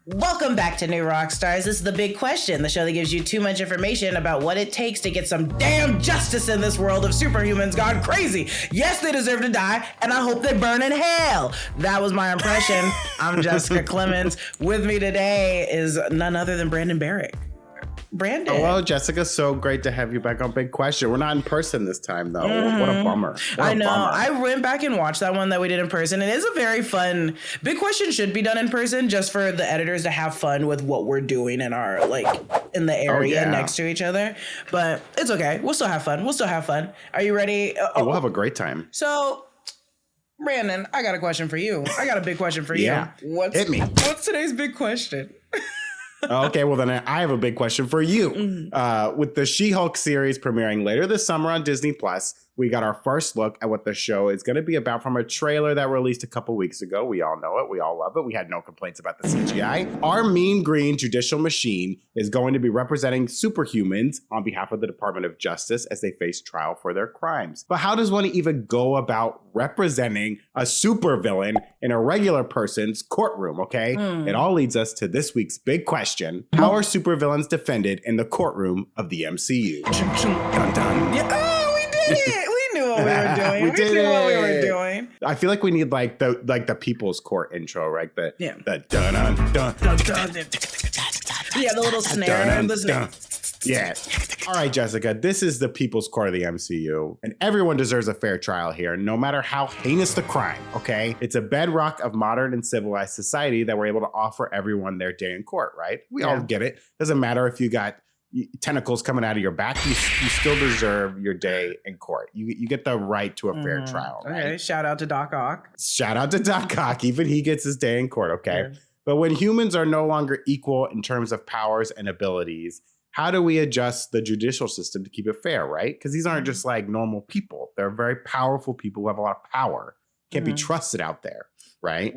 Welcome back to New Rockstars. This is The Big Question, the show that gives you too much information about what it takes to get some damn justice in this world of superhumans gone crazy. Yes, they deserve to die, and I hope they burn in hell. That was my impression. I'm Jessica Clemons. With me today is none other than Brandon Barrick. Brandon. Hello, Jessica. So great to have you back on Big Question. We're not in person this time, though. What a bummer. I know. I went back and watched that one that we did in person. It is a very fun. Big Question should be done in person just for the editors to have fun with what we're doing in our, in the area next to each other. But it's okay. We'll still have fun. Are you ready? We'll have a great time. So, Brandon, I got a question for you. I got a big question for you. Yeah. Hit me. What's today's big question? Okay, well then I have a big question for you. With the She-Hulk series premiering later this summer on Disney Plus, we got our first look at what the show is going to be about from a trailer that released a couple weeks ago. We all know it. We all love it. We had no complaints about the CGI. Our mean green judicial machine is going to be representing superhumans on behalf of the Department of Justice as they face trial for their crimes. But how does one even go about representing a supervillain in a regular person's courtroom, okay? It all leads us to this week's big question. How are supervillains defended in the courtroom of the MCU? Dun, dun. Yeah, we did it! We knew what we were doing. We did what we were doing. I feel like we need the People's Court intro, right? The dun dun dun. Yeah, the little snare and the snare. Yeah. All right, Jessica, this is the People's Court of the MCU, and everyone deserves a fair trial here, no matter how heinous the crime, okay? It's a bedrock of modern and civilized society that we're able to offer everyone their day in court, right? We all get it. Doesn't matter if you got tentacles coming out of your back, you still deserve your day in court. You get the right to a fair trial, right? Okay, shout out to Doc Ock. Shout out to Doc Ock. Even he gets his day in court, okay? Yeah. But when humans are no longer equal in terms of powers and abilities, how do we adjust the judicial system to keep it fair, right? Because these aren't just like normal people. They're very powerful people who have a lot of power. Can't be trusted out there, right?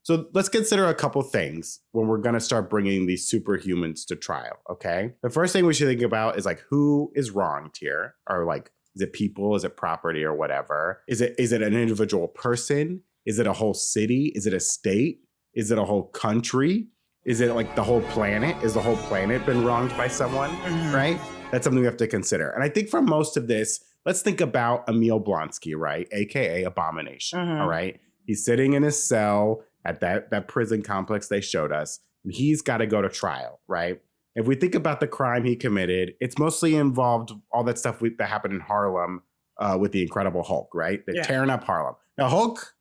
So let's consider a couple things when we're going to start bringing these superhumans to trial, okay? The first thing we should think about is who is wronged here? Or is it people? Is it property or whatever? Is it an individual person? Is it a whole city? Is it a state? Is it a whole country? Is it the whole planet? Is the whole planet been wronged by someone, right? That's something we have to consider. And I think for most of this, let's think about Emil Blonsky, right? AKA Abomination, all right? He's sitting in his cell at that prison complex they showed us, and he's got to go to trial, right? If we think about the crime he committed, it's mostly involved all that stuff that happened in Harlem with the Incredible Hulk, right? They're tearing up Harlem. Now, Hulk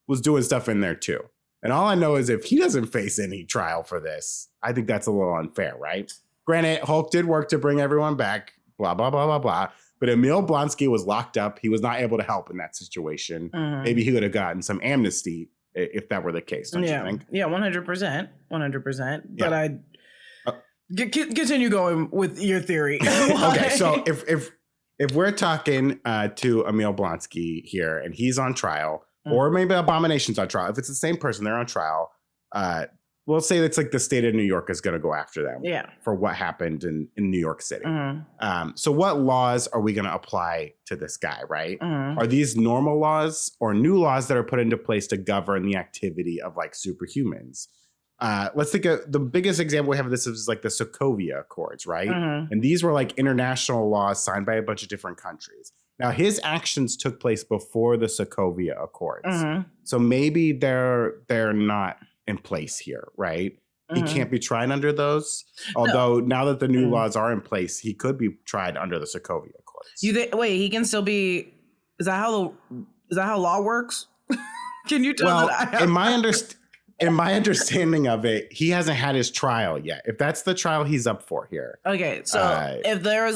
was doing stuff in there too. And all I know is if he doesn't face any trial for this, I think that's a little unfair, right? Granted, Hulk did work to bring everyone back, blah, blah, blah, blah, blah. But Emil Blonsky was locked up. He was not able to help in that situation. Maybe he would have gotten some amnesty if that were the case, don't you think? Yeah, 100%. 100%. But I continue going with your theory. Okay, so if we're talking to Emil Blonsky here and he's on trial, or maybe Abomination's on trial. If it's the same person, they're on trial. We'll say it's the state of New York is going to go after them for what happened in New York City. So what laws are we going to apply to this guy, right? Are these normal laws or new laws that are put into place to govern the activity of superhumans? Let's think of the biggest example we have of this is the Sokovia Accords, right? And these were international laws signed by a bunch of different countries. Now, his actions took place before the Sokovia Accords. So maybe they're not in place here, right? He can't be tried under those. Although now that the new laws are in place, he could be tried under the Sokovia Accords. Wait, he can still be. Is that how law works? Can you tell? Well, in my understanding of it, he hasn't had his trial yet. If that's the trial he's up for here. Okay, so if there was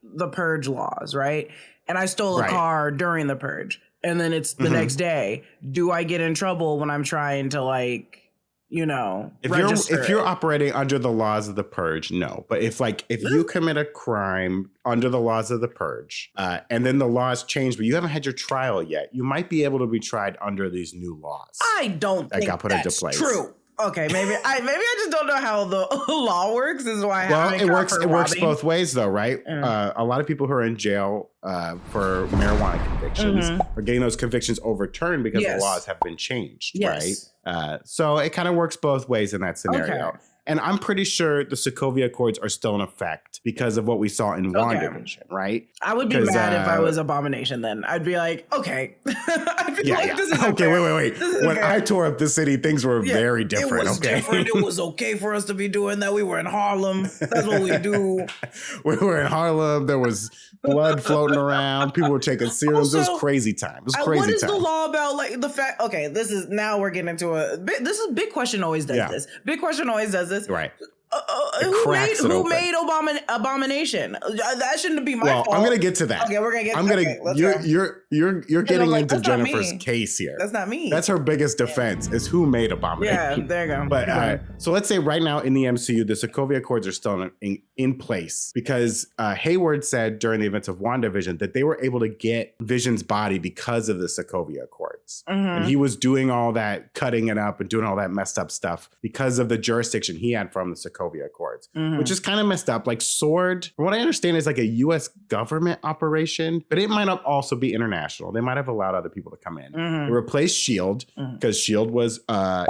the purge laws, right? And I stole a car during the purge, and then it's the next day. Do I get in trouble when I'm trying to register? If you're operating under the laws of the purge, no. But if you commit a crime under the laws of the purge, and then the laws change, but you haven't had your trial yet, you might be able to be tried under these new laws. I don't think got put into place. True. Okay, maybe I just don't know how the law works. Is why. Well, it works both ways, though, right? A lot of people who are in jail marijuana convictions or getting those convictions overturned because the laws have been changed, right? So it kind of works both ways in that scenario. Okay. And I'm pretty sure the Sokovia Accords are still in effect because of what we saw in WandaVision, right? I would be mad if I was Abomination then. I'd be like, okay. This is okay, wait. When I tore up the city, things were very different. It was different. It was okay for us to be doing that. We were in Harlem. That's what we do. We were in Harlem. There was blood floating around. People were taking serums. It was crazy time. It was crazy time. What is the law about, like, the fact? Okay, now we're getting into this is Big Question always does this. Big Question always does this. Right. Who made Abomination? That shouldn't be my fault. I'm gonna get to that. Okay, we're gonna get. You're getting into Jennifer's case here. That's not me. That's her biggest defense is who made Abomination. Yeah, there you go. But so let's say right now in the MCU, the Sokovia Accords are still in place because Hayward said during the events of WandaVision that they were able to get Vision's body because of the Sokovia Accords, and he was doing all that, cutting it up and doing all that messed up stuff because of the jurisdiction he had from the Sokovia Accords, which is kind of messed up. Like SWORD, from what I understand, is like a U.S. government operation, but it might not also be international. They might have allowed other people to come in. They replaced SHIELD because SHIELD was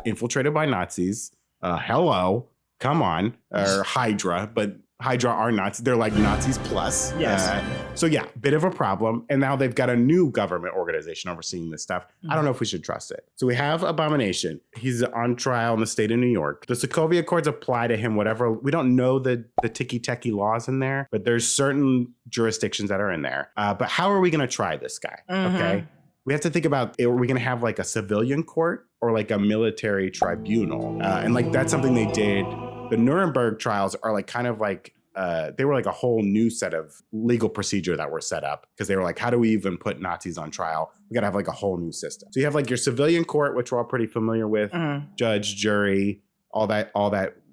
infiltrated by Nazis. Hello, come on, or Hydra, but Hydra are Nazis. They're like Nazis plus. Yes. So yeah, bit of a problem. And now they've got a new government organization overseeing this stuff. I don't know if we should trust it. So we have Abomination. He's on trial in the state of New York. The Sokovia Accords apply to him, whatever. We don't know the ticky-tacky laws in there, but there's certain jurisdictions that are in there. But how are we going to try this guy? Okay. We have to think about, are we going to have like a civilian court or like a military tribunal? And like that's something they did. The Nuremberg trials are like kind of like, they were like a whole new set of legal procedure that were set up because they were like, how do we even put Nazis on trial? We got to have like a whole new system. So you have like your civilian court, which we're all pretty familiar with, judge, jury, all that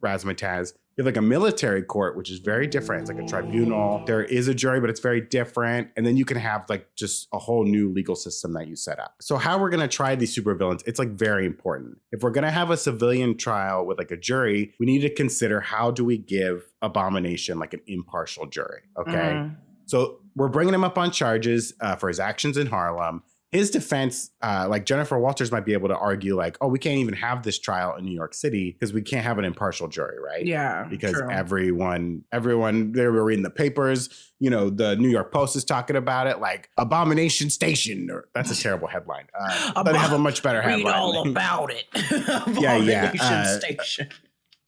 razzmatazz. You have like a military court, which is very different. It's like a tribunal. There is a jury, but it's very different. And then you can have like just a whole new legal system that you set up. So how we're going to try these supervillains, it's like very important. If we're going to have a civilian trial with like a jury, we need to consider how do we give Abomination like an impartial jury, okay? So we're bringing him up on charges for his actions in Harlem. His defense, like Jennifer Walters might be able to argue like, oh, we can't even have this trial in New York City because we can't have an impartial jury, right? Yeah, because everyone, they were reading the papers. You know, the New York Post is talking about it, like Abomination Station. That's a terrible headline. They have a much better headline. Read all about it. Abomination Station.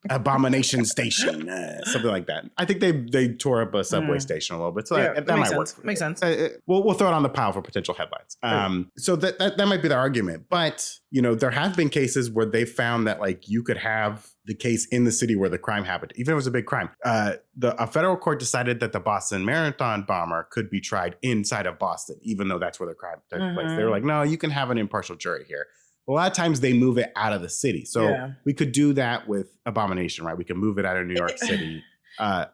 Abomination Station, something like that. I think they tore up a subway station a little bit, so that might work. Makes sense. We'll throw it on the pile for potential headlines. So that might be the argument, but you know there have been cases where they found that like you could have the case in the city where the crime happened, even if it was a big crime. A federal court decided that the Boston Marathon bomber could be tried inside of Boston, even though that's where the crime took place. They were like, no, you can have an impartial jury here. A lot of times they move it out of the city. So we could do that with Abomination, right? We can move it out of New York City.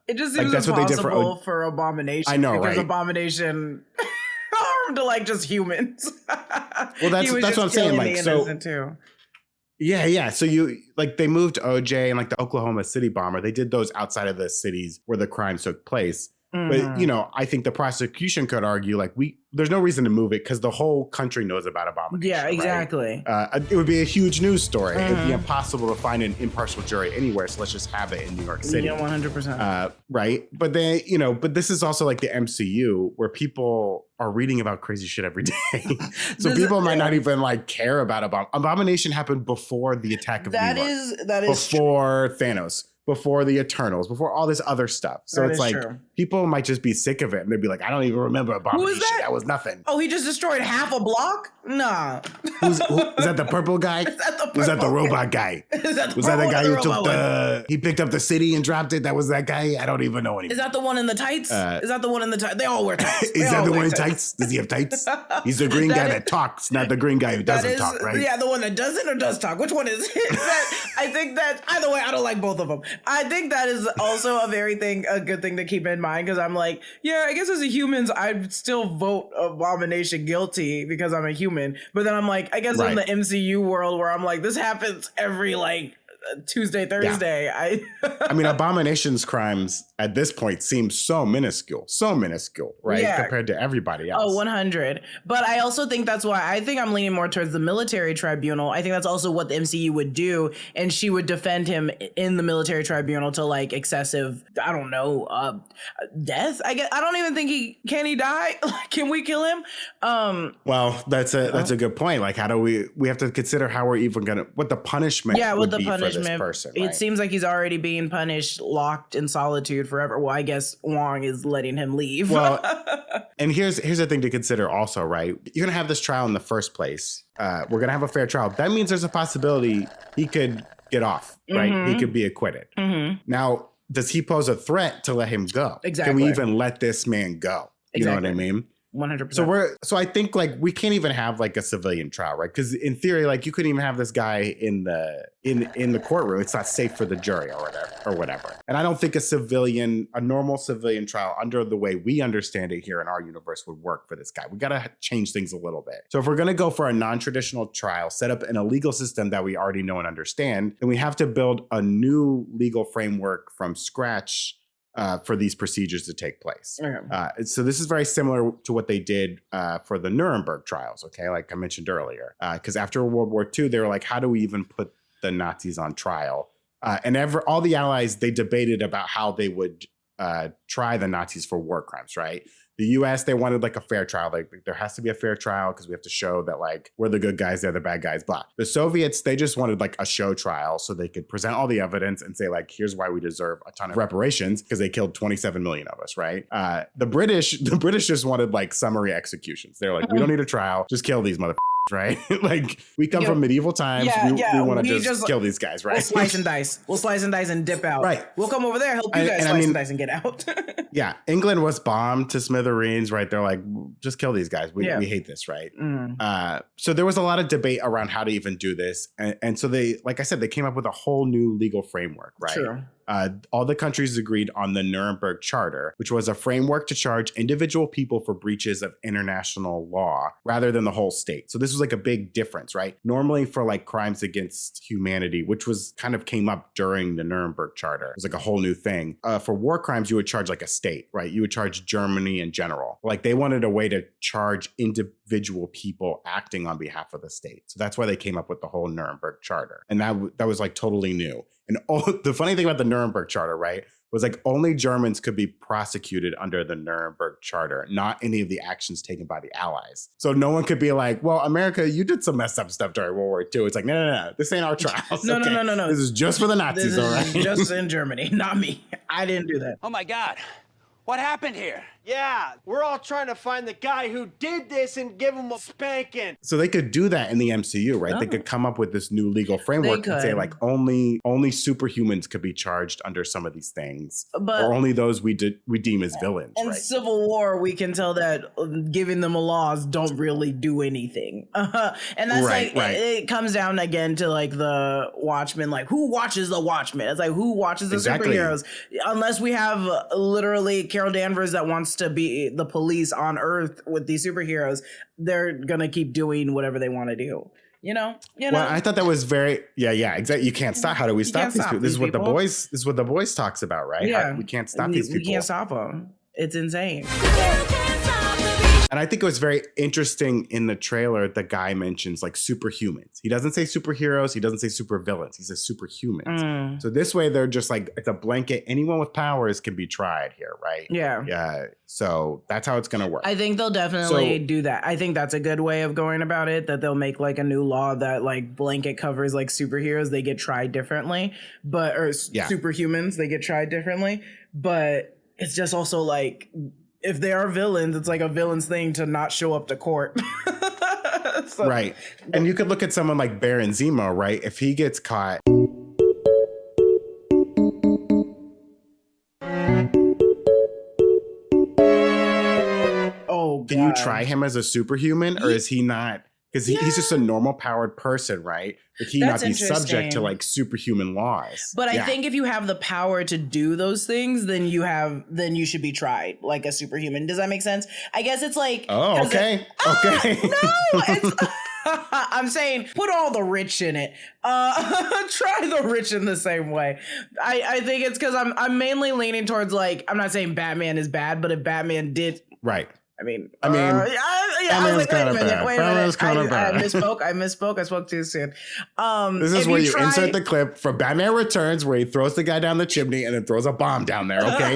It just seems like impossible for Abomination. I know, because right? Abomination to like just humans. Well, that's what I'm saying. Like, so too. Yeah. So you like they moved OJ and like the Oklahoma City bomber. They did those outside of the cities where the crimes took place. But, you know, I think the prosecution could argue like there's no reason to move it because the whole country knows about Abomination. Yeah, exactly. Right? It would be a huge news story. It'd be impossible to find an impartial jury anywhere. So let's just have it in New York City. Yeah, 100%. Right. But then, you know, but this is also like the MCU where people are reading about crazy shit every day. So people might not even like care about Abomination happened before the attack of New York. That is before Thanos. Before the Eternals, before all this other stuff. So it's like people might just be sick of it and they'd be like, I don't even remember Abomination. Who is that? That was nothing. Oh, he just destroyed half a block? Nah. Is that the purple guy? Was that the robot guy? Was that the guy who took he picked up the city and dropped it? That was that guy? I don't even know anymore. Is that the one in the tights? Is that the one in the tights? They all wear tights. Is that the one in tights? Does he have tights? He's the green guy that talks, not the green guy who doesn't talk, right? Yeah, the one that doesn't or does talk. Which one is it? I think that either way, I don't like both of them. I think that is also a good thing to keep in mind because I'm like, yeah, I guess as a humans, I'd still vote Abomination guilty because I'm a human. But then I'm like, I guess in the MCU world where I'm like, this happens every like Tuesday, Thursday. Yeah. I mean, Abomination's crimes at this point seem so minuscule, right? Yeah. Compared to everybody else. Oh, 100. But I also think that's why I think I'm leaning more towards the military tribunal. I think that's also what the MCU would do. And she would defend him in the military tribunal to like excessive, I don't know, death. I guess I don't even think can he die? Can we kill him? Well, that's a good point. Like, how do we have to consider how we're even gonna what the punishment would be for this person, right? It seems like he's already being punished, locked in solitude forever. Well, I guess Wang is letting him leave. Well, and here's the thing to consider also, right? You're gonna have this trial in the first place. We're gonna have a fair trial. That means there's a possibility he could get off, right? Mm-hmm. He could be acquitted. Mm-hmm. Now, does he pose a threat to let him go? Exactly. Can we even let this man go? You know what I mean? 100%. So I think like we can't even have like a civilian trial, right? Because in theory, like you couldn't even have this guy in the courtroom. It's not safe for the jury or whatever. And I don't think a normal civilian trial under the way we understand it here in our universe would work for this guy. We got to change things a little bit. So if we're going to go for a non-traditional trial, set up in a legal system that we already know and understand, then we have to build a new legal framework from scratch for these procedures to take place. Okay. So this is very similar to what they did for the Nuremberg trials, okay? Like I mentioned earlier. Because after World War II, they were like, how do we even put the Nazis on trial? And all the Allies, they debated about how they would try the Nazis for war crimes, right? The US, they wanted like a fair trial. Like there has to be a fair trial because we have to show that like we're the good guys, they're the bad guys, blah. The Soviets, they just wanted like a show trial so they could present all the evidence and say like, here's why we deserve a ton of reparations because they killed 27 million of us, right? The British just wanted like summary executions. They're like, we don't need a trial, just kill these motherfuckers. Right? Like we come from medieval times. We want to just kill these guys, right? We'll slice and dice. We'll slice and dice and dip out. Right. We'll come over there, help you guys slice and dice and get out. Yeah. England was bombed to smithereens, right? They're like, just kill these guys. We hate this, right? So there was a lot of debate around how to even do this. And so they, like I said, they came up with a whole new legal framework, right? Sure. All the countries agreed on the Nuremberg Charter, which was a framework to charge individual people for breaches of international law rather than the whole state. So this was like a big difference, right? Normally for like crimes against humanity, which was kind of came up during the Nuremberg Charter, it was like a whole new thing. For war crimes, you would charge like a state, right? You would charge Germany in general. Like they wanted a way to charge individual people acting on behalf of the state. So that's why they came up with the whole Nuremberg Charter. And that was like totally new. And the funny thing about the Nuremberg Charter, right, was like only Germans could be prosecuted under the Nuremberg Charter, not any of the actions taken by the Allies. So no one could be like, well, America, you did some messed up stuff during World War II. It's like, no. This ain't our trials. No. This is just for the Nazis, all right? Just in Germany, not me. I didn't do that. Oh my God. What happened here? Yeah, we're all trying to find the guy who did this and give him a spanking. So they could do that in the MCU, right? They could come up with this new legal framework and say like only superhumans could be charged under some of these things, or only those we deem as villains. In right? Civil War, we can tell that giving them laws don't really do anything, and that's right. It comes down again to like the Watchmen. Like who watches the Watchmen? It's like who watches the superheroes? Unless we have literally Carol Danvers that wants to be the police on Earth with these superheroes, they're gonna keep doing whatever they want to do. You know. Well, I thought that was very exactly. You can't stop. How do we stop these people? This is what the boys talks about, right? Yeah, we can't stop these people. We can't stop them. It's insane. And I think it was very interesting in the trailer. The guy mentions like superhumans. He doesn't say superheroes. He doesn't say supervillains. He says superhumans. So this way, they're just like it's a blanket. Anyone with powers can be tried here, right? Yeah. So that's how it's gonna work. I think they'll definitely do that. I think that's a good way of going about it. That they'll make like a new law that like blanket covers like superheroes. They get tried differently, superhumans they get tried differently. But it's just also like, if they are villains, it's like a villain's thing to not show up to court. Right. And you could look at someone like Baron Zemo, right? If he gets caught. Oh, God. Can you try him as a superhuman, or is he not? Because he's just a normal powered person, right? But he not be subject to like superhuman laws. But I think if you have the power to do those things, then you should be tried like a superhuman. Does that make sense? I guess it's like, okay. No, it's I'm saying put all the rich in it. Try the rich in the same way. I think it's because I'm mainly leaning towards like, I'm not saying Batman is bad, but if Batman did, Right. I mean, I was like, wait a minute. I misspoke. I spoke too soon. This is where you insert the clip from Batman Returns where he throws the guy down the chimney and then throws a bomb down there, okay?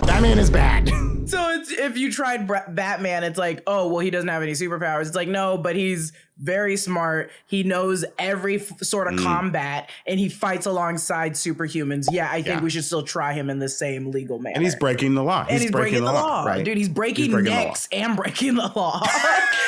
Batman is bad. So it's, if you tried Batman, it's like, oh, well, he doesn't have any superpowers. It's like, no, but he's very smart. He knows every sort of combat, and he fights alongside superhumans. Yeah, I think we should still try him in the same legal manner. And he's breaking the law. He's breaking the law. Right? Dude, he's breaking necks and breaking the law.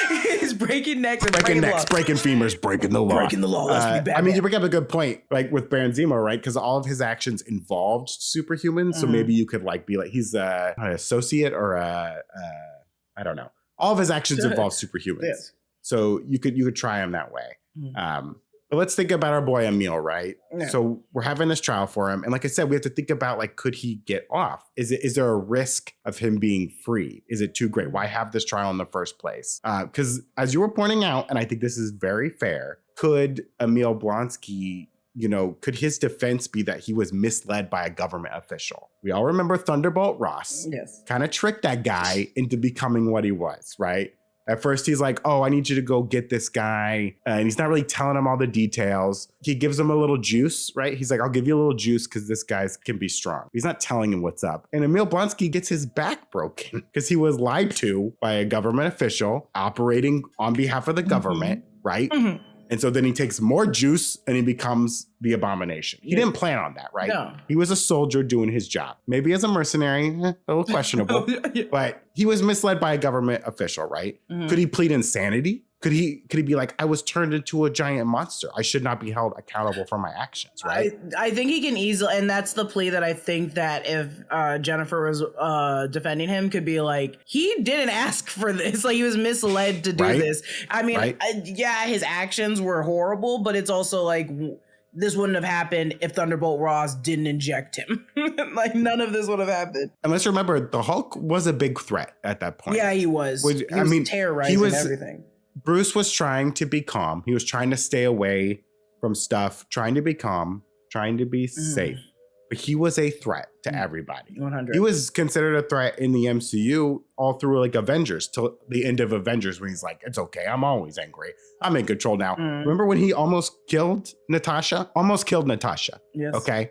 He's breaking necks and breaking the law. Breaking femurs, breaking the law. Breaking the law. Let's be Batman. I mean, you bring up a good point, like with Baron Zemo, right? Because all of his actions involved superhumans. So maybe you could like be like, he's an associate or I don't know. All of his actions involve superhumans. Yes. So you could try him that way. But let's think about our boy Emil, right? Yeah. So we're having this trial for him. And like I said, we have to think about like, could he get off? Is there a risk of him being free? Is it too great? Why have this trial in the first place? Because as you were pointing out, and I think this is very fair, could Emil Blonsky, could his defense be that he was misled by a government official? We all remember Thunderbolt Ross. Yes. Kind of tricked that guy into becoming what he was, right? At first, he's like, oh, I need you to go get this guy. And he's not really telling him all the details. He gives him a little juice, right? He's like, I'll give you a little juice because this guy can be strong. He's not telling him what's up. And Emil Blonsky gets his back broken because he was lied to by a government official operating on behalf of the government, right? Mm-hmm. And so then he takes more juice and he becomes the Abomination. He didn't plan on that, right? No. He was a soldier doing his job. Maybe as a mercenary, a little questionable, but he was misled by a government official, right? Mm-hmm. Could he plead insanity? Could he be like, I was turned into a giant monster. I should not be held accountable for my actions, right? I think he can easily, and that's the plea that I think that if Jennifer was defending him, could be like, he didn't ask for this. Like, he was misled to do this. I mean, his actions were horrible, but it's also like, this wouldn't have happened if Thunderbolt Ross didn't inject him. Like, none of this would have happened. And let's remember, the Hulk was a big threat at that point. Yeah, he was. He was terrorizing everything. Bruce was trying to be calm. He was trying to stay away from stuff, trying to be calm, trying to be safe. But he was a threat to everybody. 100. He was considered a threat in the MCU all through like Avengers, till the end of Avengers when he's like, it's okay, I'm always angry. I'm in control now. Remember when he almost killed Natasha? Almost killed Natasha. Yes. Okay.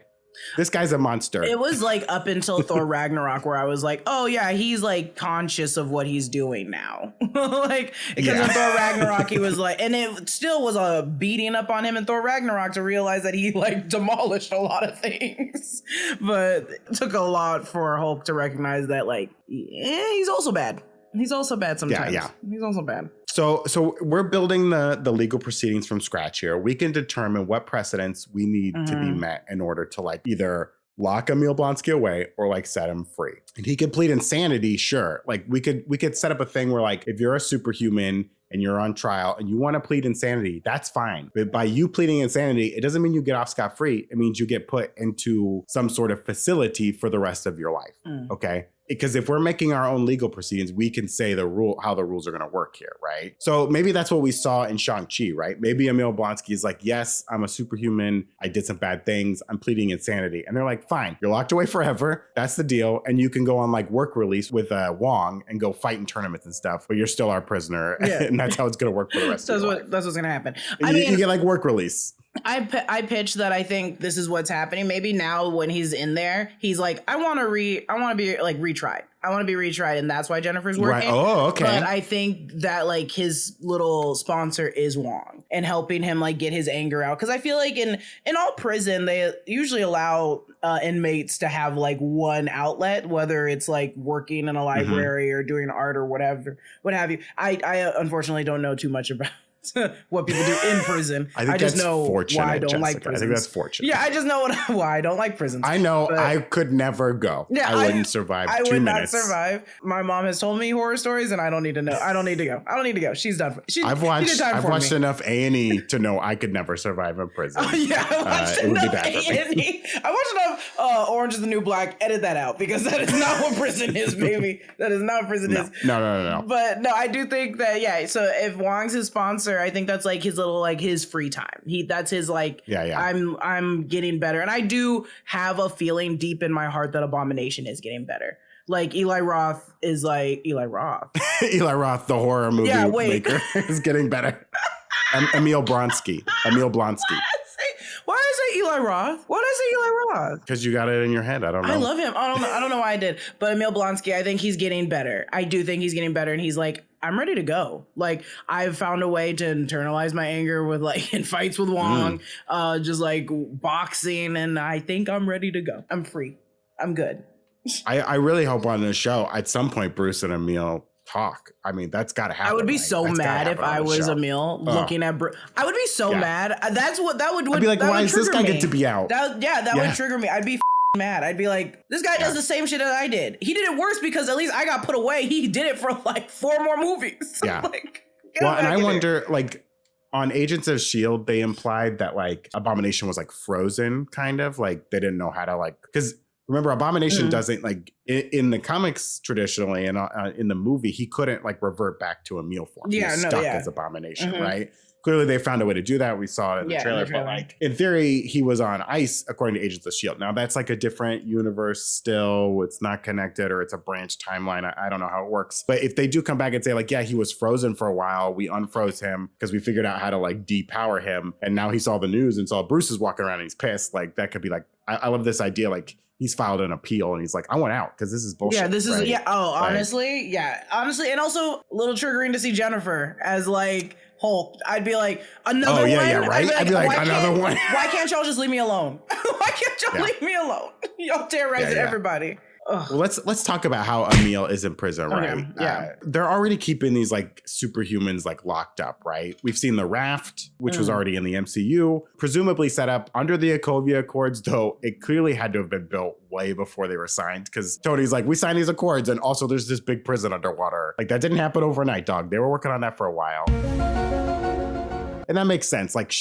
This guy's a monster. It was like up until Thor Ragnarok where I was like, oh yeah, he's like conscious of what he's doing now. Like, because in Thor Ragnarok, he was like, and it still was a beating up on him in Thor Ragnarok to realize that he like demolished a lot of things. But it took a lot for Hulk to recognize that like, he's also bad. He's also bad sometimes. Yeah. He's also bad. So we're building the legal proceedings from scratch here. We can determine what precedents we need to be met in order to like either lock Emil Blonsky away or like set him free. And he could plead insanity, sure. Like we could set up a thing where like if you're a superhuman and you're on trial and you want to plead insanity, that's fine. But by you pleading insanity, it doesn't mean you get off scot-free. It means you get put into some sort of facility for the rest of your life. Okay. Because if we're making our own legal proceedings, we can say how the rules are going to work here, right? So maybe that's what we saw in Shang-Chi, right? Maybe Emil Blonsky is like, yes, I'm a superhuman. I did some bad things. I'm pleading insanity. And they're like, fine, you're locked away forever. That's the deal. And you can go on like work release with Wang and go fight in tournaments and stuff, but you're still our prisoner. Yeah. And that's how it's going to work for the rest of your life. That's what's going to happen. You get like work release. I pitched that I think this is what's happening. Maybe now when he's in there, he's like, I want to be like retried. I want to be retried, and that's why Jennifer's working. Right. Oh, okay. But I think that like his little sponsor is Wang and helping him like get his anger out. Because I feel like in all prison they usually allow inmates to have like one outlet, whether it's like working in a library or doing art or whatever, what have you. I unfortunately don't know too much about what people do in prison. I think just that's know fortunate, why I don't like Jessica. prisons. I think that's fortunate. Yeah, I just know why I don't like prisons. I know I could never go. Yeah, I wouldn't survive 2 minutes. I would not survive. My mom has told me horror stories, and I don't need to know. I don't need to go. I don't need to go. She's done. I've watched enough A&E to know I could never survive in prison. Yeah, I watched it would be enough bad for me. A&E. I watched enough Orange is the New Black. Edit that out because that is not what prison is, baby. That is not what prison is. No. But no, I do think that so if Wang's his sponsor, I think that's like his little like his free time. That's his like I'm getting better, and I do have a feeling deep in my heart that Abomination is getting better. Like Eli Roth is like Eli Roth. Eli Roth, the horror movie maker, is getting better. Emil Blonsky. Why did I say Eli Roth? Why did I say Eli Roth? Because you got it in your head. I don't know. I love him. I don't know why I did. But Emil Blonsky, I think he's getting better. I do think he's getting better. And he's like, I'm ready to go. Like, I've found a way to internalize my anger with like in fights with Wang, just like boxing. And I think I'm ready to go. I'm free. I'm good. I really hope on this show, at some point, Bruce and Emil talk. I mean, that's got to happen. I would be so mad if I was Emil looking at Bruce. I would be so mad. That's what that would. I'd be like, why does this guy get to be out? That would trigger me. I'd be mad. I'd be like, this guy does the same shit that I did. He did it worse because at least I got put away. He did it for like 4 more movies. Yeah. Like, well, and I wonder, like, on Agents of S.H.I.E.L.D., they implied that like Abomination was like frozen, kind of like they didn't know how to like, because remember, Abomination doesn't like in the comics traditionally, and in the movie, he couldn't like revert back to Emil form. He was stuck as Abomination, right? Clearly, they found a way to do that. We saw it in the trailer, but like in theory, he was on ice according to Agents of S.H.I.E.L.D. Now that's like a different universe still. It's not connected, or it's a branch timeline. I don't know how it works. But if they do come back and say like, yeah, he was frozen for a while, we unfroze him because we figured out how to like depower him, and now he saw the news and saw Bruce is walking around and he's pissed. Like that could be like, I love this idea. Like, he's filed an appeal and he's like, I want out because this is bullshit. Yeah, this is, right? honestly. And also a little triggering to see Jennifer as like Hulk. I'd be like, another one? Right? I'd be like, another one. Why can't y'all just leave me alone? Why can't y'all leave me alone? Y'all terrorizing everybody. Well, let's talk about how Emil is in prison, right? Yeah. They're already keeping these like superhumans like locked up, right? We've seen the Raft, which was already in the MCU, presumably set up under the Sokovia Accords, though it clearly had to have been built way before they were signed, because Tony's like, we signed these accords, and also there's this big prison underwater. Like that didn't happen overnight, dog. They were working on that for a while. And that makes sense. Like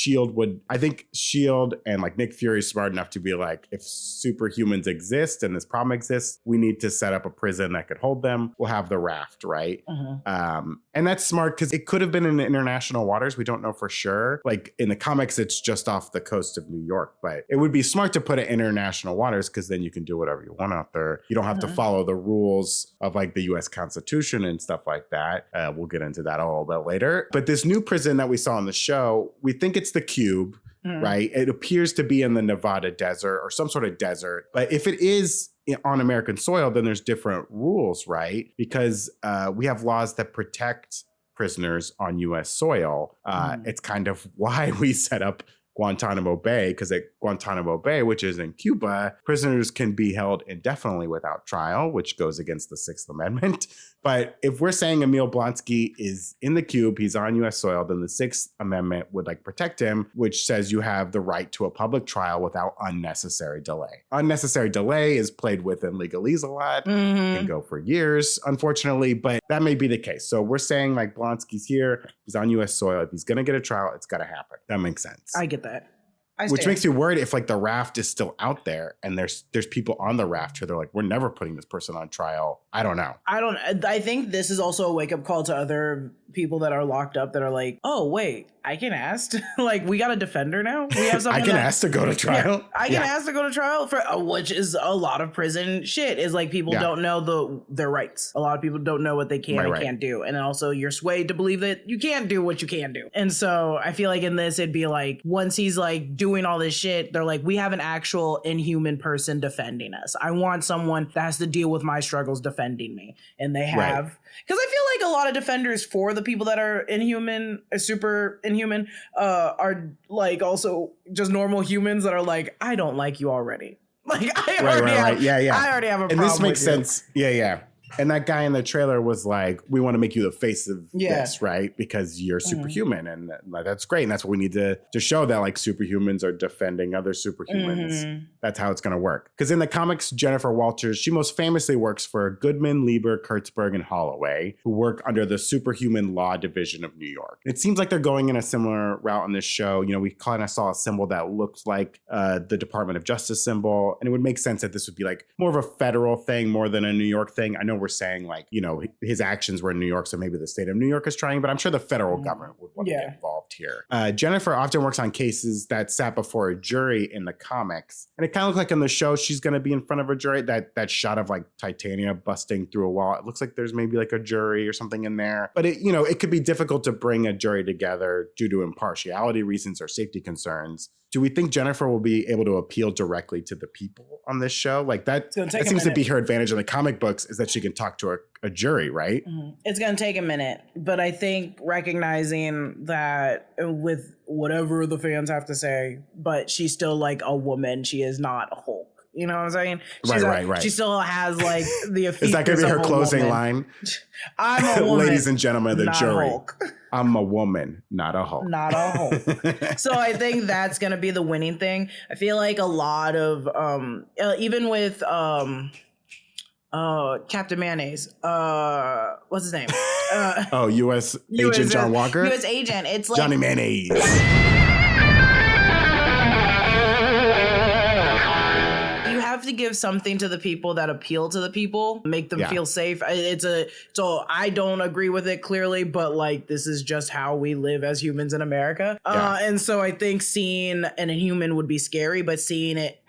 I think S.H.I.E.L.D. and like Nick Fury is smart enough to be like, if superhumans exist and this problem exists, we need to set up a prison that could hold them. We'll have the Raft, right? And that's smart because it could have been in international waters. We don't know for sure. Like in the comics, it's just off the coast of New York, but it would be smart to put it in international waters because then you can do whatever you want out there. You don't have to follow the rules of like the US Constitution and stuff like that. We'll get into that a little bit later. But this new prison that we saw on the show, we think it's the Cube, right? It appears to be in the Nevada desert or some sort of desert. But if it is on American soil, then there's different rules, right? Because we have laws that protect prisoners on US soil. It's kind of why we set up Guantanamo Bay, because at Guantanamo Bay, which is in Cuba, prisoners can be held indefinitely without trial, which goes against the 6th Amendment. But if we're saying Emil Blonsky is in the Cube, he's on US soil, then the 6th Amendment would like protect him, which says you have the right to a public trial without unnecessary delay. Unnecessary delay is played with in legalese a lot. Can go for years, unfortunately, but that may be the case. So we're saying like Blonsky's here, he's on US soil. If he's going to get a trial, it's got to happen. That makes sense. I get that. Which makes me worried if like the Raft is still out there and there's people on the Raft who they're like, we're never putting this person on trial. I don't know. I think this is also a wake up call to other people that are locked up that are like, oh wait, I can ask. Like, we got a defender now. We have someone I can ask to go to trial. Yeah, I can ask to go to trial for which is a lot of prison shit. Is like people don't know their rights. A lot of people don't know what they can and can't do, and then also you're swayed to believe that you can't do what you can do. And so I feel like in this it'd be like once he's like doing all this shit, they're like, we have an actual inhuman person defending us. I want someone that has to deal with my struggles defending me, and they have. Because I feel like a lot of defenders for the people that are inhuman, super inhuman, are like also just normal humans that are like, I don't like you already. Like I already have a problem. And this makes sense. Yeah. And that guy in the trailer was like, we want to make you the face of this, right? Because you're superhuman. And that's great. And that's what we need to show that like superhumans are defending other superhumans. That's how it's going to work. Because in the comics, Jennifer Walters, she most famously works for Goodman, Lieber, Kurtzberg, and Holloway, who work under the Superhuman Law Division of New York. It seems like they're going in a similar route on this show. You know, we kind of saw a symbol that looked like the Department of Justice symbol. And it would make sense that this would be like more of a federal thing more than a New York thing. I know we're saying like, you know, his actions were in New York, so maybe the state of New York is trying, but I'm sure the federal government would want to get involved here. Jennifer often works on cases that sat before a jury in the comics. And it kind of looked like in the show, she's going to be in front of a jury. That shot of like Titania busting through a wall, it looks like there's maybe like a jury or something in there. But it, you know, it could be difficult to bring a jury together due to impartiality reasons or safety concerns. Do we think Jennifer will be able to appeal directly to the people on this show? Like that seems to be her advantage in the comic books, is that she can talk to a jury, right? It's going to take a minute, but I think recognizing that with whatever the fans have to say, but she's still like a woman. She is not a Hulk. You know what I'm saying? Right. She still has like the Is that going to be her closing line? I'm a woman. Ladies and gentlemen of the jury. Hulk. I'm a woman, not a Hulk. Not a Hulk. So I think that's going to be the winning thing. I feel like a lot of, even with Captain Mayonnaise, what's his name? U.S. Agent John Walker? U.S. Agent. It's like Johnny Mayonnaise. To give something to the people that appeal to the people, make them feel safe. So I don't agree with it clearly, but like this is just how we live as humans in America. And so I think seeing an inhuman would be scary, but seeing it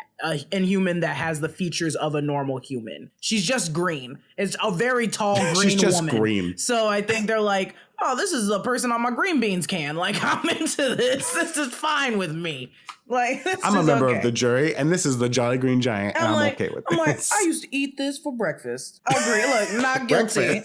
inhuman that has the features of a normal human. She's just green. It's a very tall green She's just woman. Green. So I think they're like, oh, this is the person on my green beans can. Like, I'm into this. This is fine with me. Like, I'm a member of the jury, and this is the Jolly Green Giant, and I'm like, okay with this. I'm like, I used to eat this for breakfast. I agree. Look, not guilty.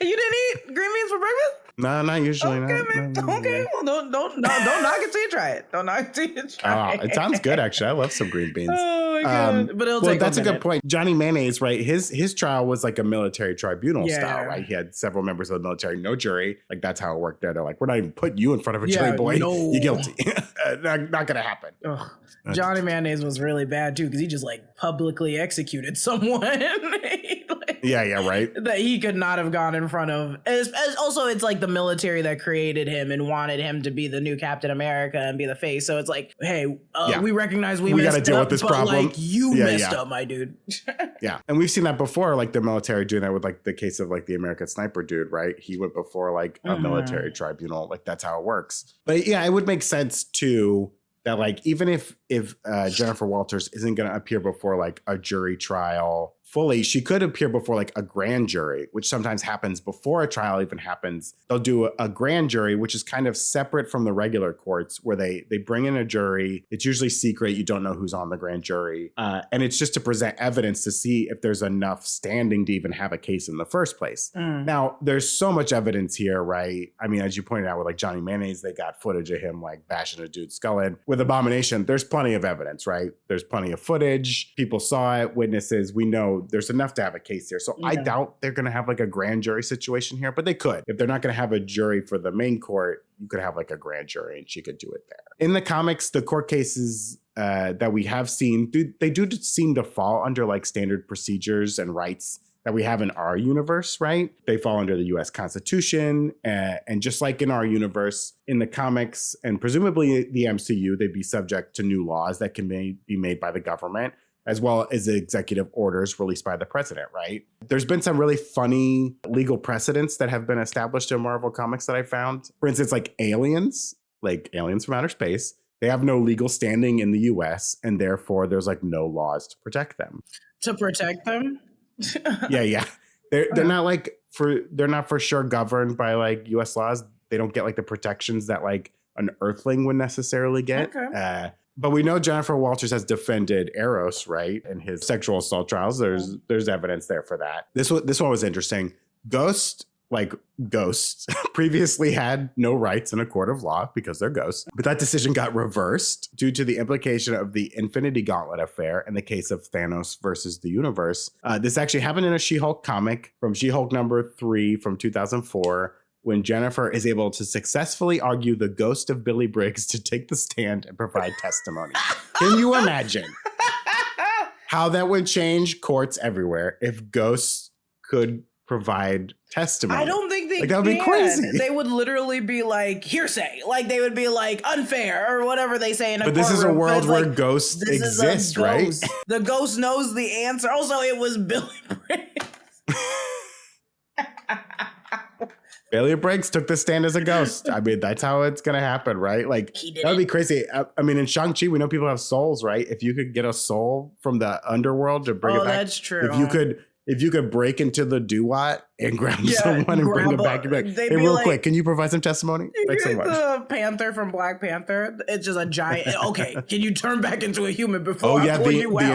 You didn't eat green beans for breakfast? No, not usually. Okay, man. Okay, well, don't knock it till you try it. Don't knock it till you try it. It sounds good, actually. I love some green beans. Oh my god! But it'll take that's a good point. Johnny Mayonnaise, right? His trial was like a military tribunal style, right? He had several members of the military, no jury. Like that's how it worked there. They're like, we're not even putting you in front of a jury, boy. No. You're guilty. Not gonna happen. Ugh. Johnny Mayonnaise was really bad too, because he just like publicly executed someone. Right. That he could not have gone in front of. As also, it's like the military that created him and wanted him to be the new Captain America and be the face. So it's like, hey, we recognize we messed gotta deal up, with this but problem. Like you messed up, my dude. And we've seen that before, like the military doing that with like the case of like the American Sniper dude, right? He went before like a military tribunal. Like that's how it works. But yeah, it would make sense too that like even if Jennifer Walters isn't going to appear before like a jury trial fully, she could appear before like a grand jury, which sometimes happens before a trial even happens. They'll do a grand jury, which is kind of separate from the regular courts, where they bring in a jury. It's usually secret. You don't know who's on the grand jury. And it's just to present evidence to see if there's enough standing to even have a case in the first place. Now, there's so much evidence here, right? I mean, as you pointed out with like Johnny Mayonnaise, they got footage of him like bashing a dude's skull in. With Abomination, there's plenty of evidence, right? There's plenty of footage. People saw it, witnesses. We know there's enough to have a case here. So I doubt they're going to have like a grand jury situation here, but they could. If they're not going to have a jury for the main court, you could have like a grand jury and she could do it there. In the comics, the court cases that we have seen, they do seem to fall under like standard procedures and rights that we have in our universe, right? They fall under the US Constitution. And just like in our universe, in the comics and presumably the MCU, they'd be subject to new laws that can be made by the government, as well as the executive orders released by the president, right? There's been some really funny legal precedents that have been established in Marvel Comics that I found. For instance, like aliens from outer space, they have no legal standing in the US, and therefore there's like no laws to protect them. To protect them? Yeah. They're not like they're not for sure governed by like US laws. They don't get like the protections that like an Earthling would necessarily get. Okay. But we know Jennifer Walters has defended Eros, right, in his sexual assault trials. There's evidence there for that. This one was interesting. Ghost like ghosts previously had no rights in a court of law because they're ghosts. But that decision got reversed due to the implication of the Infinity Gauntlet affair in the case of Thanos versus the universe. This actually happened in a She-Hulk comic from She-Hulk number 3 from 2004, when Jennifer is able to successfully argue the ghost of Billy Briggs to take the stand and provide testimony. Can you imagine how that would change courts everywhere if ghosts could provide testimony? I don't think they that would be crazy. They would literally be like hearsay. Like they would be like unfair or whatever they say in a But this is a courtroom. world It's where like, ghosts this is a exist, right? ghost. The ghost knows the answer. Also, it was Billy Briggs. Billy Briggs took the stand as a ghost. I mean, that's how it's gonna happen, right? Like that would be crazy. I mean, in Shang-Chi, we know people have souls, right? If you could get a soul from the underworld to bring it back, that's true. If you could break into the Duat and grab someone and bring them back, you'd be like, hey, real quick, can you provide some testimony? Thanks so much. The Panther from Black Panther. It's just a giant. Okay, can you turn back into a human before I pull you out? The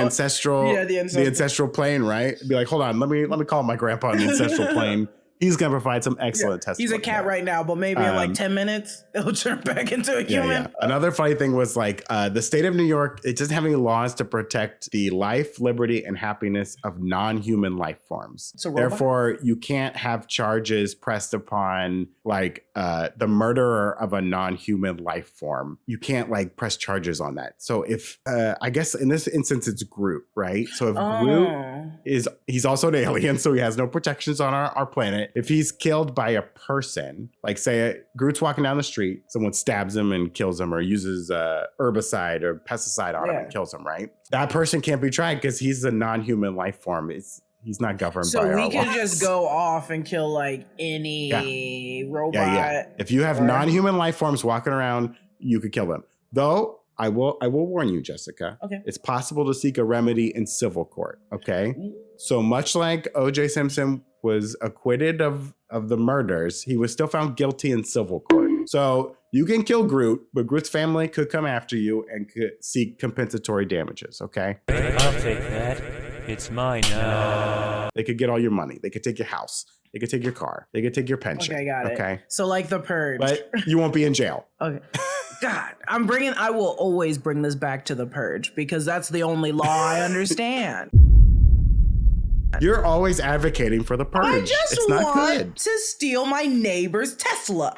ancestral plane, right? Be like, hold on, let me call my grandpa on the ancestral plane. He's going to provide some excellent testimony. He's a cat right now, but maybe in like 10 minutes, it'll turn back into a human. Yeah. Another funny thing was like the state of New York, it doesn't have any laws to protect the life, liberty, and happiness of non-human life forms. So therefore, you can't have charges pressed upon like the murderer of a non-human life form. You can't like press charges on that. So if, I guess in this instance, it's Groot, right? So if Groot he's also an alien, so he has no protections on our planet. If he's killed by a person, like say Groot's walking down the street, someone stabs him and kills him or uses herbicide or pesticide on him and kills him, right? That person can't be tried because he's a non-human life form. He's not governed by our laws. So we can just go off and kill like any robot. Yeah. If you have non-human life forms walking around, you could kill them. Though I will warn you, Jessica. Okay. It's possible to seek a remedy in civil court. Okay. So much like O.J. Simpson was acquitted of the murders, he was still found guilty in civil court. So you can kill Groot, but Groot's family could come after you and could seek compensatory damages. Okay. I'll take that. It's mine now. They could get all your money. They could take your house. They could take your car. They could take your pension. Okay, got it. Okay. So like the Purge. But you won't be in jail. Okay. God, I will always bring this back to the Purge because that's the only law I understand. You're always advocating for the Purge. I just want to steal my neighbor's Tesla.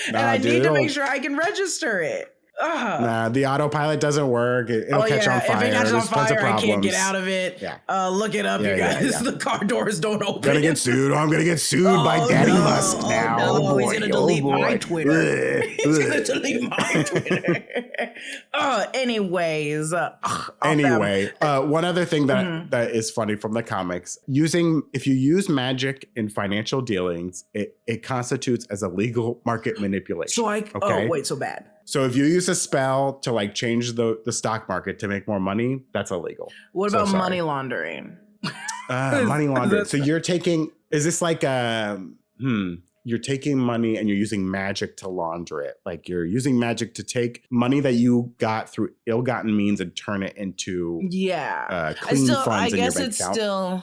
And I need to make sure I can register it. Nah, the autopilot doesn't work. It'll catch on fire. If it catches on fire, I can't get out of it. Yeah. Look it up, you guys. The car doors don't open. I'm gonna get sued by Daddy Musk now. No, he's gonna delete my Twitter. He's gonna delete my Twitter. Anyways. One other thing that is funny from the comics, if you use magic in financial dealings, it constitutes as illegal market manipulation. So so bad. So if you use a spell to like change the stock market to make more money, that's illegal. What about money laundering? Money laundering. So you're taking, is this like you're taking money and you're using magic to launder it? Like you're using magic to take money that you got through ill-gotten means and turn it into clean funds in your bank account. I guess it's still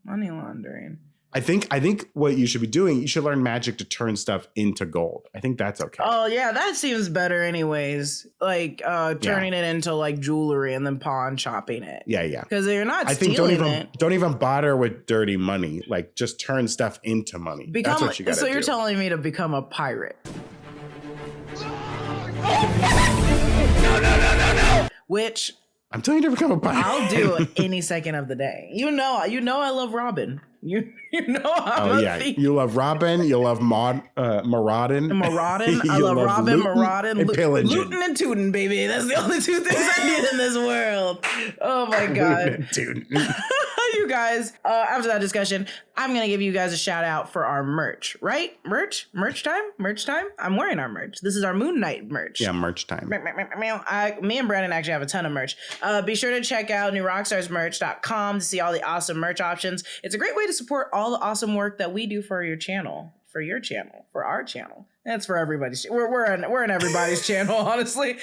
money laundering. I think what you should be doing, you should learn magic to turn stuff into gold. I think that's okay. Oh yeah, that seems better anyways. Like turning it into like jewelry and then pawn shopping it. Yeah. Because you're not stealing it. Don't even bother with dirty money. Like just turn stuff into money. That's what you gotta do. So you're telling me to become a pirate. No. Which I'm telling you to become a pirate. I'll do any second of the day. You know I love Robin. You know I'm a thief. You love Robin. You love marauding. I love Robin, marauding, and pillaging. Looting and tooting, baby. That's the only two things I need in this world. Oh my God. You guys, after that discussion, I'm going to give you guys a shout out for our merch, right? Merch time. I'm wearing our merch. This is our Moon Knight merch. Yeah, merch time. Me and Brandon actually have a ton of merch. Be sure to check out newrockstarsmerch.com to see all the awesome merch options. It's a great way to support all the awesome work that we do for your channel, for our channel. That's for everybody's. We're in everybody's channel, honestly.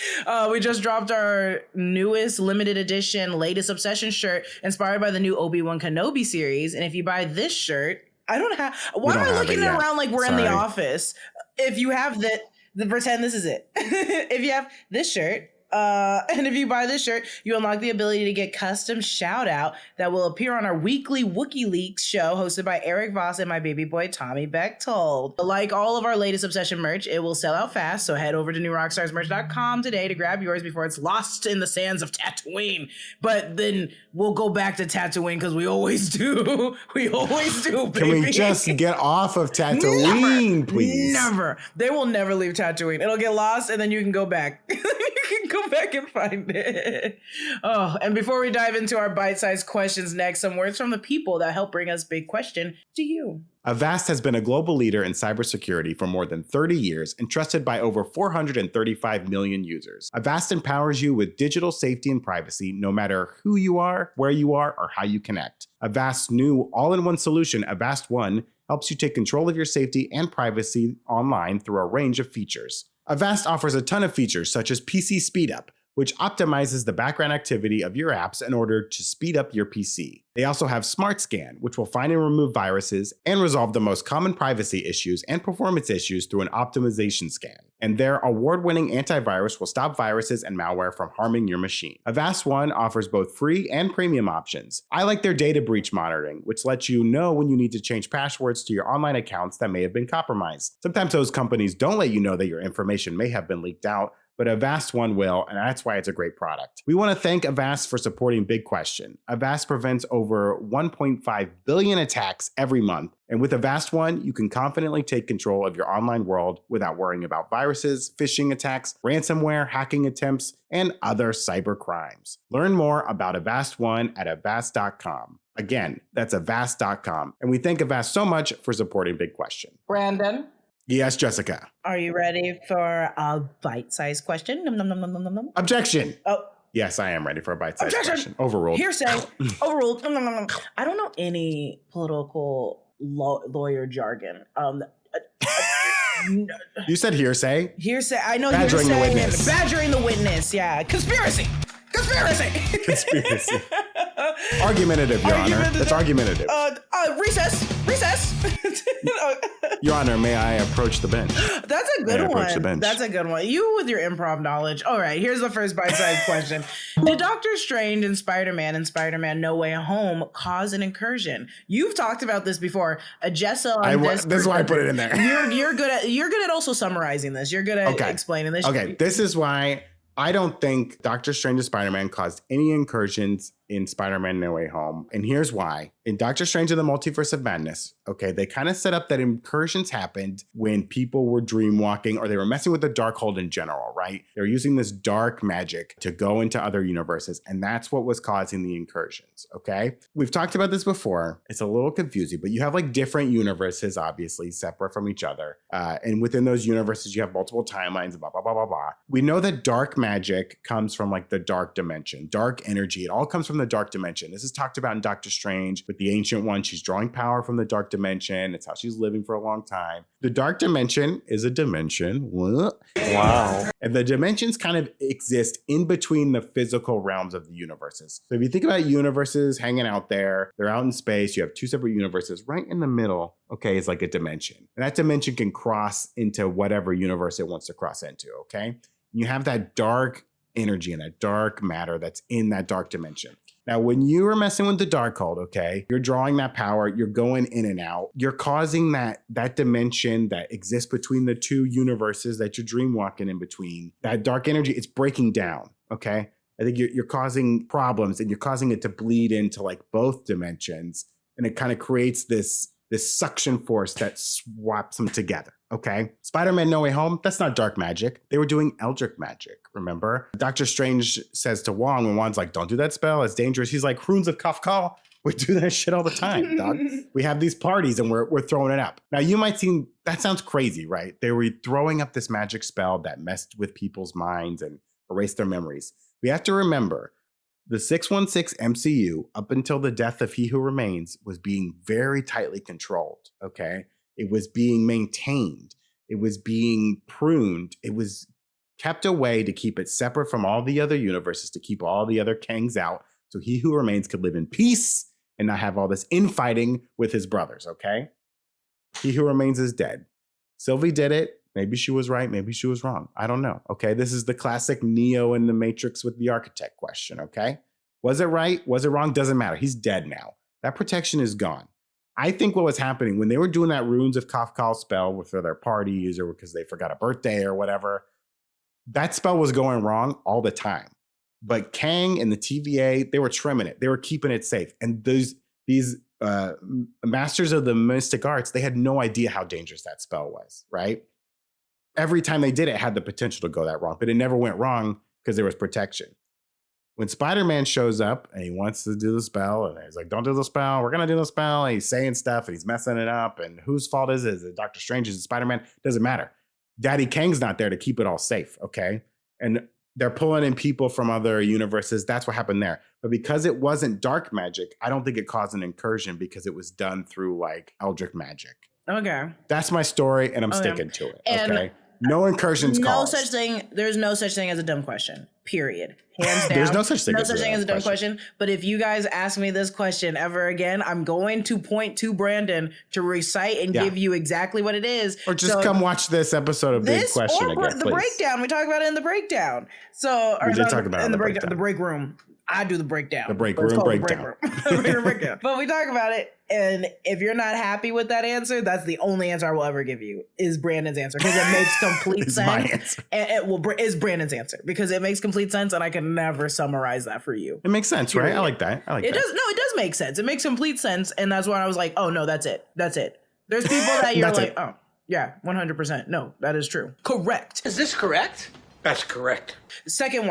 We just dropped our newest limited edition, latest Obsession shirt, inspired by the new Obi-Wan Kenobi series. And if you buy this shirt, I don't have. Why am I looking around like we're in the office? If you have the pretend this is it. If you have this shirt, and if you buy this shirt, you unlock the ability to get custom shout out that will appear on our weekly WikiLeaks show hosted by Erik, Voss, and my baby boy Tommy Bechtold. Like all of our latest Obsession merch, it will sell out fast, so head over to newrockstarsmerch.com today to grab yours before it's lost in the sands of Tatooine. But then we'll go back to Tatooine because we always do. We always do, baby. Can we just get off of Tatooine, please? Never. They will never leave Tatooine. It'll get lost and then you can go back. You can go back and find it. Oh, and before we dive into our bite-sized questions next, some words from the people that help bring us Big Question to you. Avast has been a global leader in cybersecurity for more than 30 years and trusted by over 435 million users. Avast empowers you with digital safety and privacy no matter who you are, where you are, or how you connect. Avast's new all-in-one solution, Avast One, helps you take control of your safety and privacy online through a range of features. Avast offers a ton of features such as PC Speedup, which optimizes the background activity of your apps in order to speed up your PC. They also have Smart Scan, which will find and remove viruses and resolve the most common privacy issues and performance issues through an optimization scan. And their award-winning antivirus will stop viruses and malware from harming your machine. Avast One offers both free and premium options. I like their data breach monitoring, which lets you know when you need to change passwords to your online accounts that may have been compromised. Sometimes those companies don't let you know that your information may have been leaked out, but Avast One will, and that's why it's a great product. We want to thank Avast for supporting Big Question. Avast prevents over 1.5 billion attacks every month, and with Avast One, you can confidently take control of your online world without worrying about viruses, phishing attacks, ransomware, hacking attempts, and other cyber crimes. Learn more about Avast One at avast.com. Again, that's avast.com. And we thank Avast so much for supporting Big Question. Brandon? Yes, Jessica. Are you ready for a bite-sized question? Nom, nom, nom, nom, nom, nom. Objection. Oh. Yes, I am ready for a bite-sized question. Overruled. Hearsay. Overruled. Nom, nom, nom, nom. I don't know any political lawyer jargon. You said hearsay. Hearsay. I know badgering hearsay. The witness. Badgering the witness. Yeah. Conspiracy. Conspiracy. Argumentative, Your Honor. That's argumentative. Recess. Your Honor, may I approach the bench? That's a good one. That's a good one. You with your improv knowledge. All right, here's the first bite-sized question. Did Doctor Strange and Spider-Man No Way Home cause an incursion? You've talked about this before. Jessa, this is why I put it in there. You're good at also summarizing this. You're good at explaining this. Okay, this is why I don't think Doctor Strange and Spider-Man caused any incursions in Spider-Man No Way Home. And here's why. In Doctor Strange and the Multiverse of Madness, okay, they kind of set up that incursions happened when people were dreamwalking or they were messing with the Darkhold in general, right? They were using this dark magic to go into other universes, and that's what was causing the incursions, okay? We've talked about this before. It's a little confusing, but you have like different universes, obviously, separate from each other. And within those universes, you have multiple timelines, blah, blah, blah, blah, blah. We know that dark magic comes from like the dark dimension, dark energy. It all comes from the dark dimension. This is talked about in Doctor Strange with the Ancient One. She's drawing power from the dark dimension. It's how she's living for a long time. The dark dimension is a dimension. Wow. And the dimensions kind of exist in between the physical realms of the universes. So if you think about universes hanging out there, they're out in space, you have two separate universes. Right in the middle, okay, is like a dimension. And that dimension can cross into whatever universe it wants to cross into, okay? You have that dark energy and that dark matter that's in that dark dimension. Now, when you are messing with the Darkhold, okay, you're drawing that power, you're going in and out, you're causing that dimension that exists between the two universes that you're dreamwalking in between. That dark energy, it's breaking down, okay? I think you're causing problems and you're causing it to bleed into like both dimensions, and it kind of creates this suction force that swaps them together, okay? Spider-Man No Way Home, that's not dark magic. They were doing eldritch magic, remember? Doctor Strange says to Wang, when Wang's like, don't do that spell, it's dangerous. He's like, Runes of Kafka, we do that shit all the time, dog. We have these parties and we're throwing it up. Now you might think, that sounds crazy, right? They were throwing up this magic spell that messed with people's minds and erased their memories. We have to remember, the 616 MCU, up until the death of He Who Remains, was being very tightly controlled, okay? It was being maintained. It was being pruned. It was kept away to keep it separate from all the other universes, to keep all the other Kangs out, so He Who Remains could live in peace and not have all this infighting with his brothers, okay? He who remains is dead. Sylvie did it. Maybe she was right. Maybe she was wrong. I don't know. Okay. This is the classic Neo in the Matrix with the architect question. Okay. Was it right? Was it wrong? Doesn't matter. He's dead now. That protection is gone. I think what was happening when they were doing that Runes of Kafkal spell for their parties or because they forgot a birthday or whatever, that spell was going wrong all the time. But Kang and the TVA, they were trimming it. They were keeping it safe. And these masters of the mystic arts, they had no idea how dangerous that spell was, right? Every time they did it, had the potential to go that wrong, but it never went wrong because there was protection. When Spider-Man shows up and he wants to do the spell, and he's like, don't do the spell, we're going to do the spell, and he's saying stuff, and he's messing it up, and whose fault is it? Is it Doctor Strange? Is it Spider-Man? Doesn't matter. Daddy Kang's not there to keep it all safe, okay? And they're pulling in people from other universes. That's what happened there. But because it wasn't dark magic, I don't think it caused an incursion because it was done through like Eldritch magic. Okay. That's my story, and I'm sticking to it, okay? No incursions caused. There's no such thing as a dumb question, period. Hands down. There's no such thing as a dumb question. But if you guys ask me this question ever again, I'm going to point to Brandon to recite and give you exactly what it is. Or just come watch this episode of Big Question again, the breakdown. We talk about it in the breakdown. We did talk about it in the breakdown. The break room. I do the breakdown. The break room breakdown. Breakdown. But we talk about it, and if you're not happy with that answer, that's the only answer I will ever give you is Brandon's answer because it makes complete sense. My answer. And is Brandon's answer because it makes complete sense, and I can never summarize that for you. It makes sense, right? I like that. It does make sense. It makes complete sense, and that's why I was like, oh no, that's it. There's people that you're like, oh yeah, 100%. No, that is true. Correct. Is this correct? That's correct. Second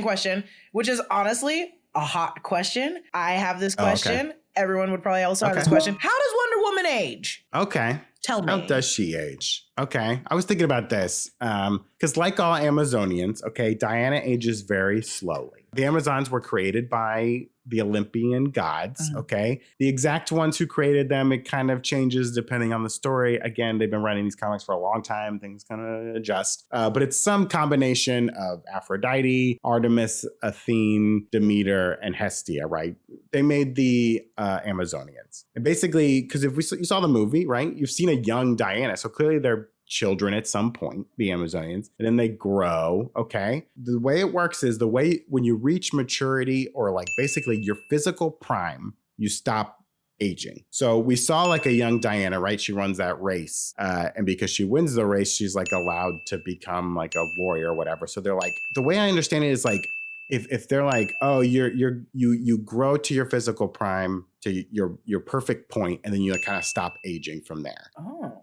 question, which is honestly a hot question. I have this question. Okay. Everyone would probably also have this question. How does Wonder Woman age? Okay. Tell me. How does she age? Okay. I was thinking about this because like all Amazonians, okay, Diana ages very slowly. The Amazons were created by the Olympian gods, okay? The exact ones who created them, it kind of changes depending on the story. Again, they've been writing these comics for a long time. Things kind of adjust. But it's some combination of Aphrodite, Artemis, Athene, Demeter, and Hestia, right? They made the Amazonians. And basically, because if you saw the movie, right? You've seen a young Diana. So clearly they're children at some point, the Amazonians, and then they grow, okay? The way it works is when you reach maturity or like basically your physical prime, you stop aging. So we saw like a young Diana, right? She runs that race. And because she wins the race, she's like allowed to become like a warrior or whatever. So they're like, the way I understand it is like, if they're like, oh, you grow to your physical prime to your perfect point, and then you like kind of stop aging from there. Oh.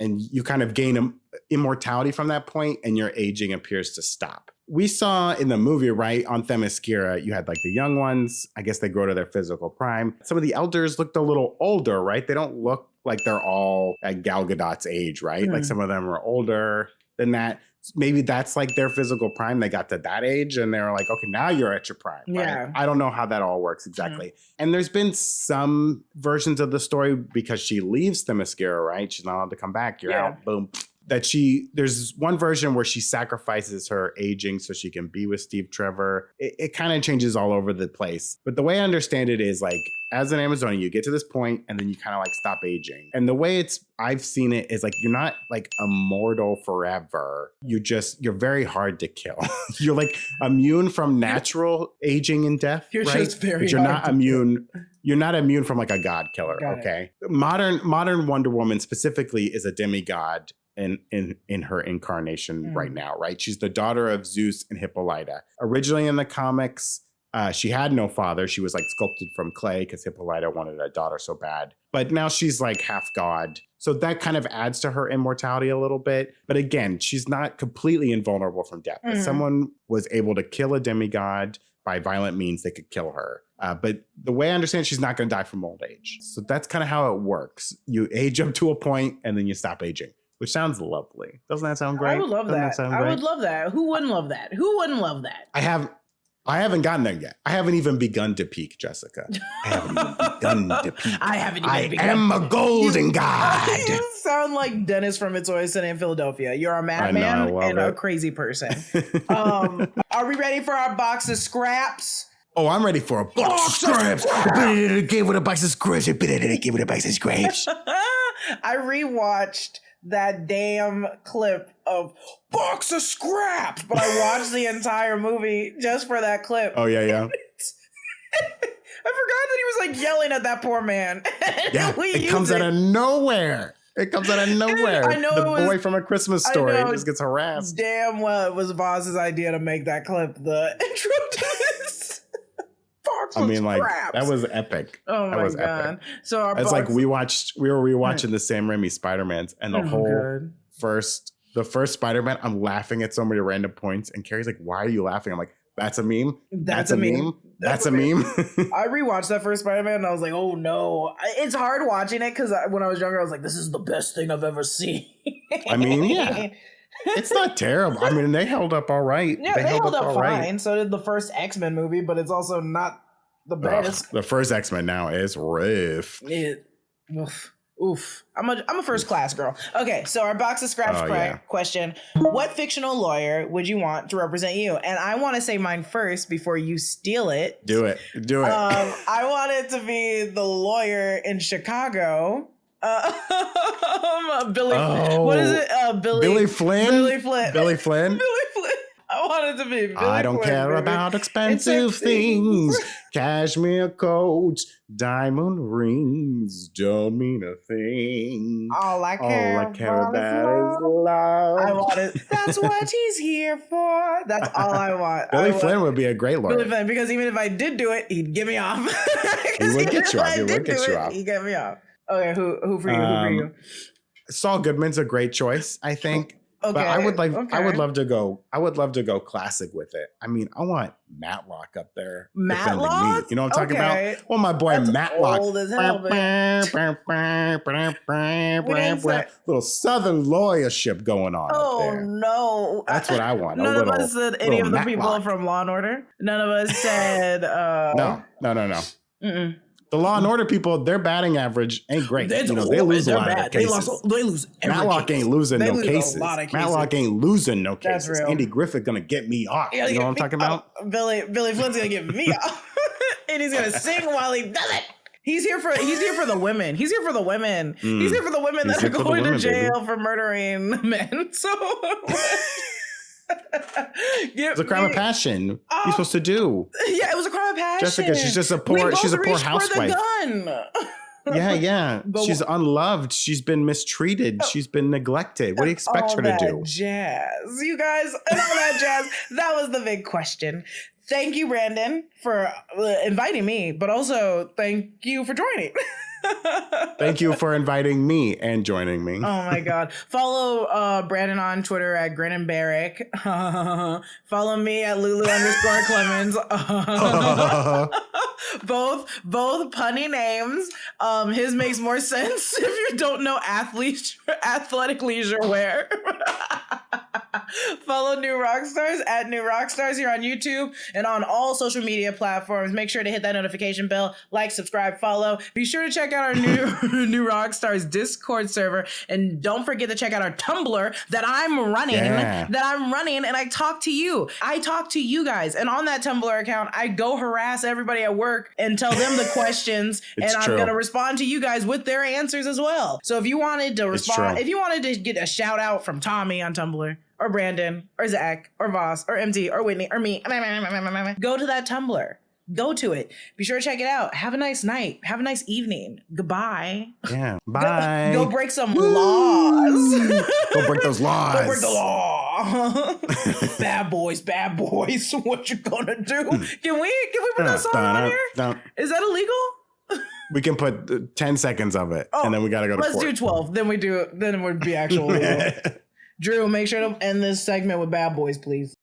And you kind of gain immortality from that point, and your aging appears to stop. We saw in the movie, right, on Themyscira, you had like the young ones. I guess they grow to their physical prime. Some of the elders looked a little older, right? They don't look like they're all at Gal Gadot's age, right? Like some of them are older than that. Maybe that's like their physical prime. They got to that age and they were like, okay, now you're at your prime. Yeah. Right? I don't know how that all works exactly. And there's been some versions of the story because she leaves Themyscira, right? She's not allowed to come back. You're out. Boom. There's one version where she sacrifices her aging so she can be with Steve Trevor. It kind of changes all over the place. But the way I understand it is like, as an Amazonian, you get to this point and then you kind of like stop aging. And the way I've seen it is like, you're not like immortal forever. You're very hard to kill. You're like immune from natural aging and death. You're right? just very but you're hard not to immune. You're not immune from like a god killer. Okay. Modern Wonder Woman specifically is a demigod in her incarnation right now, right? She's the daughter of Zeus and Hippolyta. Originally in the comics, she had no father. She was like sculpted from clay because Hippolyta wanted a daughter so bad. But now she's like half god. So that kind of adds to her immortality a little bit. But again, she's not completely invulnerable from death. If someone was able to kill a demigod by violent means, they could kill her. But the way I understand, she's not going to die from old age. So that's kind of how it works. You age up to a point and then you stop aging. Which sounds lovely. Doesn't that sound great? I would love that. I would love that. Who wouldn't love that? Who wouldn't love that? I haven't gotten there yet. I haven't even begun to peak, Jessica. I haven't even begun to peak. I haven't even begun. I am a golden god. You sound like Dennis from It's Always Sunny in Philadelphia. You're a madman and a crazy person. Are we ready for our box of scraps? Oh, I'm ready for a box of scraps. Give it a box of scraps. Give it a box of scraps. I rewatched that damn clip of box of scraps, but I watched the entire movie just for that clip. Oh, yeah, yeah. I forgot that he was like yelling at that poor man. Yeah, it comes out of nowhere. It comes out of nowhere. I know the boy from A Christmas Story just gets harassed. Damn well, it was Voss's idea to make that clip the intro to this. I mean, like, that was epic. Oh my God. Epic. So it's like we were rewatching the Sam Raimi Spider-Mans, and the first Spider-Man, I'm laughing at so many random points, and Carrie's like, why are you laughing? I'm like, that's a meme. That's a meme. That's a meme. I rewatched that first Spider-Man and I was like, oh no. It's hard watching it because when I was younger, I was like, this is the best thing I've ever seen. I mean, yeah. It's not terrible. I mean, they held up all right. Yeah, they held up fine. Right. So did the first X-Men movie, but it's also not the best. The first X-Men now is rough. Oof. I'm a first class girl. Okay, so our box of scraps question. What fictional lawyer would you want to represent you? And I want to say mine first before you steal it. Do it. I want it to be the lawyer in Chicago. Billy. What is it? Billy Flynn. Billy Flynn. Billy Flynn. I want it to be Billy I don't Flynn, care about expensive things. Cashmere coats, diamond rings don't mean a thing. All I care about is love. I want it. That's what he's here for. That's all I want. Billy Flynn would be a great lawyer. Billy Flynn, because even if I did do it, he'd get me off. He would get you off. He'd get me off. Okay, who for you? Who for you? Saul Goodman's a great choice, I think. Okay. But I would love to go classic with it. I mean, I want Matlock up there defending me. You know what I'm talking about? Well, my boy Matlock. Old as hell, little Southern lawyership going on up there. No. That's what I want. None of us said any of the people from Law and Order. None of us said No. Mm-mm. The Law and Order people, their batting average ain't great. They lose a lot of cases. They lose Matlock ain't losing no cases. Matlock ain't losing no cases. That's real. Andy Griffith gonna get me off. You know what I'm talking about? Billy Flynn's gonna get me off. And he's gonna sing while he does it. He's here for the women. He's here for the women. He's here for the women that are going to jail for murdering men. So it's a crime of passion. He's supposed to do. Yeah, it was a crime of passion. Jessica, she's just a poor housewife. Yeah. But she's unloved. She's been mistreated. She's been neglected. What do you expect her to do? Jazz. You guys, and all that jazz. That was the big question. Thank you, Brandon, for inviting me, but also thank you for joining. Thank you for inviting me and joining me. Oh my God. Follow Brandon on Twitter at Grin and Barrick. Follow me at Lulu_Clemons. Both punny names. His makes more sense if you don't know athletic leisure wear. Follow New Rockstars at New Rockstars here on YouTube and on all social media platforms. Make sure to hit that notification bell, like, subscribe, follow. Be sure to check out our new Rockstars Discord server, and don't forget to check out our Tumblr that I'm running. And I talk to you. I talk to you guys, and on that Tumblr account, I go harass everybody at work and tell them the questions, and I'm gonna respond to you guys with their answers as well. So if you wanted to respond, if you wanted to get a shout out from Tommy on Tumblr, or Brandon, or Zach, or Voss, or MT, or Whitney, or me, go to that Tumblr. Go to it. Be sure to check it out. Have a nice night. Have a nice evening. Goodbye. Yeah. Bye. Go break some laws. Go break those laws. Go break the law. Bad boys. What you gonna do? Can we put that song on here? Is that illegal? We can put 10 seconds of it, and then we gotta go to court. Let's do 12. Then it would be actual illegal. Drew, make sure to end this segment with Bad Boys, please.